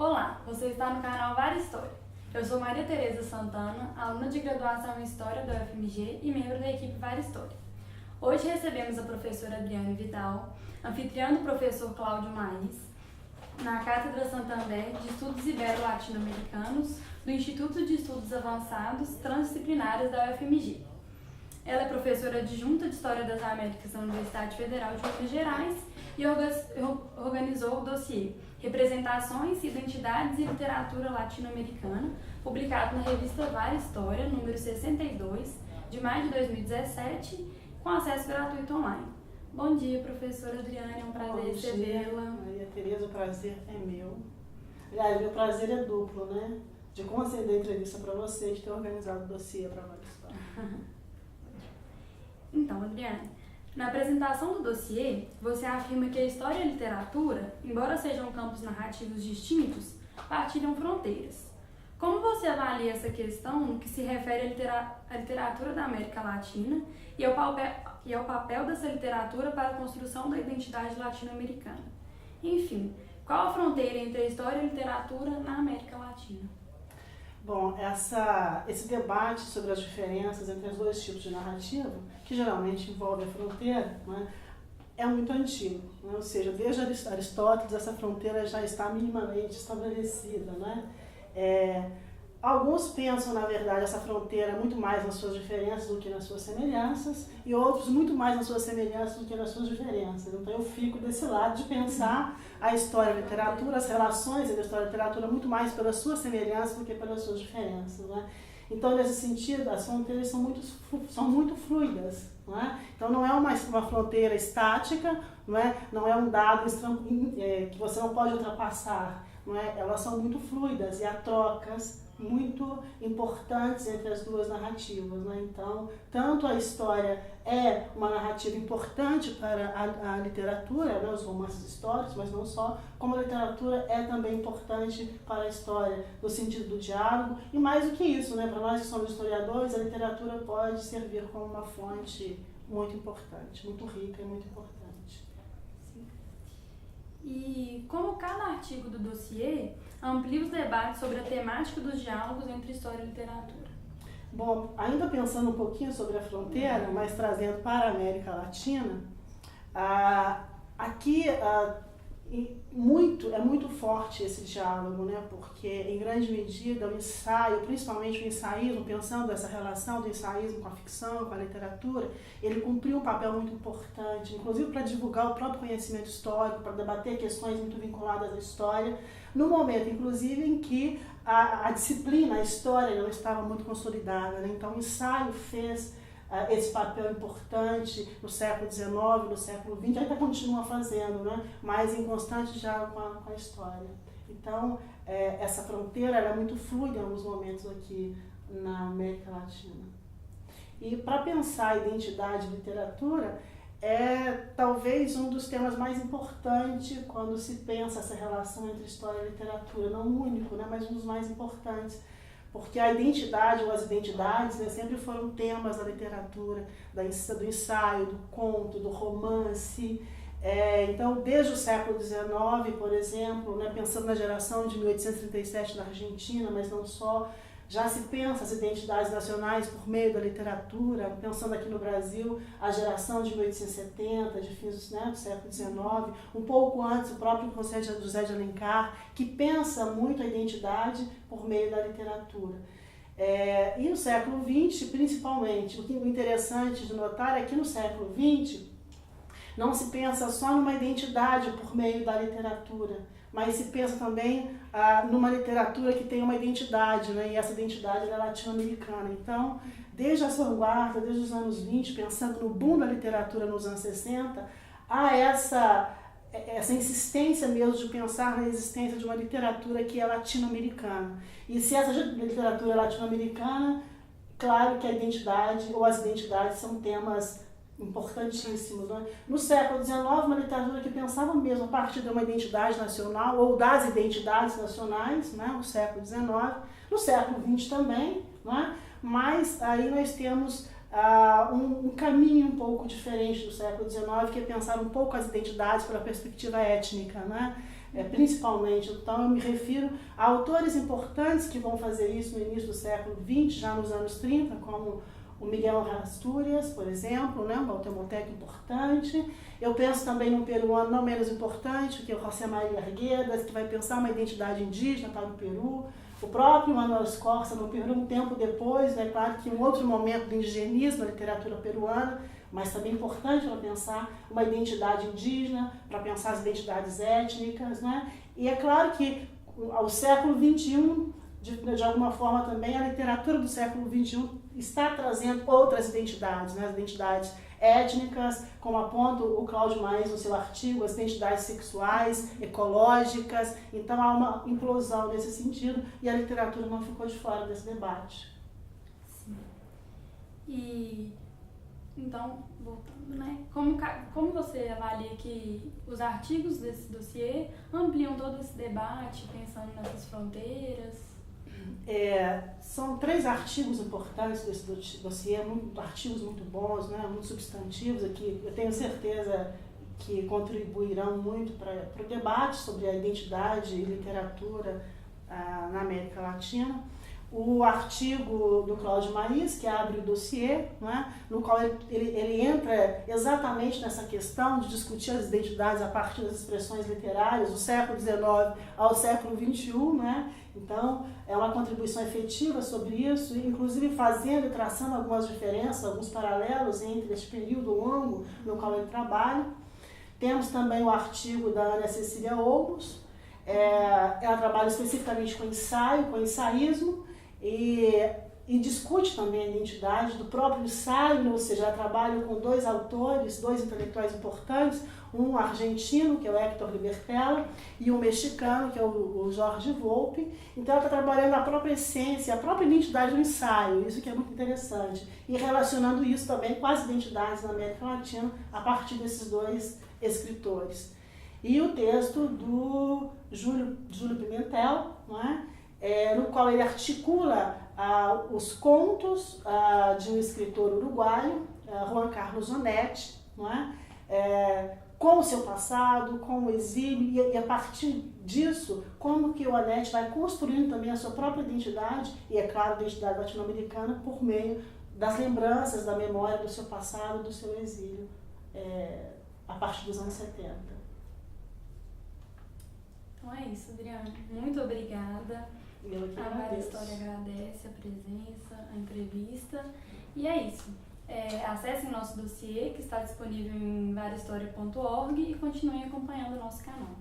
Olá, você está no canal Várias História. Eu sou Maria Tereza Santana, aluna de graduação em História da UFMG e membro da equipe Várias História. Hoje recebemos a professora Adriane Vidal, anfitriã do professor Cláudio Maís, na Cátedra Santander de Estudos Ibero-Latino-Americanos do Instituto de Estudos Avançados Transdisciplinares da UFMG. Ela é professora adjunta de História das Américas da Universidade Federal de Minas Gerais e organizou o dossiê Representações, Identidades e Literatura Latino-Americana, publicado na revista Várias História, número 62, de maio de 2017, com acesso gratuito online. Bom dia, professora Adriane, é um prazer recebê-la. Maria Tereza, o prazer é meu. Aliás, meu prazer é duplo, né? De conceder a entrevista para você e de ter organizado o dossiê para Várias Histórias. Então, Adriane, na apresentação do dossiê, você afirma que a história e a literatura, embora sejam campos narrativos distintos, partilham fronteiras. Como você avalia essa questão no que se refere à literatura da América Latina e ao papel dessa literatura para a construção da identidade latino-americana? Enfim, qual a fronteira entre a história e a literatura na América Latina? Bom, esse debate sobre as diferenças entre os dois tipos de narrativa, que geralmente envolve a fronteira, né, é muito antigo. Né? Ou seja, desde Aristóteles essa fronteira já está minimamente estabelecida. Né? Alguns pensam, na verdade, essa fronteira muito mais nas suas diferenças do que nas suas semelhanças, e outros muito mais nas suas semelhanças do que nas suas diferenças. Então eu fico desse lado de pensar a história e a literatura, as relações entre a história e a literatura muito mais pelas suas semelhanças do que pelas suas diferenças. Né? Então, nesse sentido, as fronteiras são muito fluidas. Né? Então não é uma fronteira estática, não é um dado que você não pode ultrapassar. Não é? Elas são muito fluidas e há trocas muito importantes entre as duas narrativas. Né? Então, tanto a história é uma narrativa importante para a literatura, né? Os romances históricos, mas não só, como a literatura é também importante para a história, no sentido do diálogo, e mais do que isso, né? Para nós que somos historiadores, a literatura pode servir como uma fonte muito importante, muito rica e muito importante. E como cada artigo do dossiê amplia os debates sobre a temática dos diálogos entre história e literatura? Bom, ainda pensando um pouquinho sobre a fronteira, mas trazendo para a América Latina, aqui é muito forte esse diálogo, né? Porque em grande medida o ensaio, principalmente o ensaísmo, pensando essa relação do ensaísmo com a ficção, com a literatura, ele cumpriu um papel muito importante, inclusive para divulgar o próprio conhecimento histórico, para debater questões muito vinculadas à história, no momento, inclusive, em que a disciplina, a história, não estava muito consolidada. Né? Então o ensaio fez esse papel importante no século XIX, no século XX, ainda continua fazendo, né? Mas em constante diálogo com a história. Então, essa fronteira é muito fluida em alguns momentos aqui na América Latina. E para pensar a identidade e literatura, é talvez um dos temas mais importantes quando se pensa essa relação entre história e literatura. Não o único, né? Mas um dos mais importantes. Porque a identidade ou as identidades, né, sempre foram temas da literatura, do ensaio, do conto, do romance. Então, desde o século XIX, por exemplo, né, pensando na geração de 1837 na Argentina, mas não só, já se pensa as identidades nacionais por meio da literatura, pensando aqui no Brasil, a geração de 1870, de fins, né, do século XIX, um pouco antes o próprio José de Alencar, que pensa muito a identidade por meio da literatura. E no século XX, principalmente, o que é interessante de notar é que no século XX não se pensa só numa identidade por meio da literatura, mas se pensa também numa literatura que tem uma identidade, né? E essa identidade é latino-americana. Então, desde as vanguardas, desde os anos 20, pensando no boom da literatura nos anos 60, há essa insistência mesmo de pensar na existência de uma literatura que é latino-americana. E se essa literatura é latino-americana, claro que a identidade ou as identidades são temas importantíssimos. Né? No século XIX, uma literatura que pensava mesmo a partir de uma identidade nacional ou das identidades nacionais, né? No século XIX, no século XX também, né? Mas aí nós temos um caminho um pouco diferente do século XIX, que é pensar um pouco as identidades pela perspectiva étnica, né? principalmente. Então, eu me refiro a autores importantes que vão fazer isso no início do século XX, já nos anos 30, como o Miguel Astúrias, por exemplo, né, um guatemalteco importante. Eu penso também num peruano não menos importante, que é o José Maria Arguedas, que vai pensar uma identidade indígena para o Peru. O próprio Manuel Scorza no Peru, um tempo depois, é claro que um outro momento do indigenismo na literatura peruana, mas também importante para pensar uma identidade indígena, para pensar as identidades étnicas, né? E é claro que ao século XXI, de alguma forma também, a literatura do século XXI está trazendo outras identidades, né? As identidades étnicas, como aponta o Cláudio Maes no seu artigo, as identidades sexuais, ecológicas. Então há uma implosão nesse sentido e a literatura não ficou de fora desse debate. Sim. E então, voltando, né? Como você avalia que os artigos desse dossiê ampliam todo esse debate, pensando nessas fronteiras? São 3 artigos importantes desse dossiê, artigos muito bons, né, muito substantivos, aqui eu tenho certeza que contribuirão muito para o debate sobre a identidade e literatura na América Latina. O artigo do Cláudio Maes, que abre o dossiê, né, no qual ele entra exatamente nessa questão de discutir as identidades a partir das expressões literárias do século XIX ao século XXI, né? Então, é uma contribuição efetiva sobre isso, inclusive fazendo e traçando algumas diferenças, alguns paralelos entre esse período longo no qual ele trabalha. Temos também o artigo da Ana Cecília Olmos, ela trabalha especificamente com ensaio, com ensaísmo, e discute também a identidade do próprio ensaio, ou seja, ela trabalha com 2 autores, 2 intelectuais importantes, um argentino, que é o Héctor Libertella, e um mexicano, que é o Jorge Volpi. Então ela está trabalhando a própria essência, a própria identidade do ensaio, isso que é muito interessante, e relacionando isso também com as identidades na América Latina a partir desses 2 escritores. E o texto do Júlio Pimentel, não é? No qual ele articula os contos de um escritor uruguaio, Juan Carlos Onetti, não é? Com o seu passado, com o exílio, e a partir disso, como que o Onetti vai construindo também a sua própria identidade, e é claro, a identidade latino-americana, por meio das lembranças, da memória do seu passado, do seu exílio, a partir dos anos 70. Então é isso, Adriana. Muito obrigada. Eu que a agradeço. História agradece a presença, a entrevista. E é isso. Acessem nosso dossiê, que está disponível em variahistoria.org, e continuem acompanhando o nosso canal.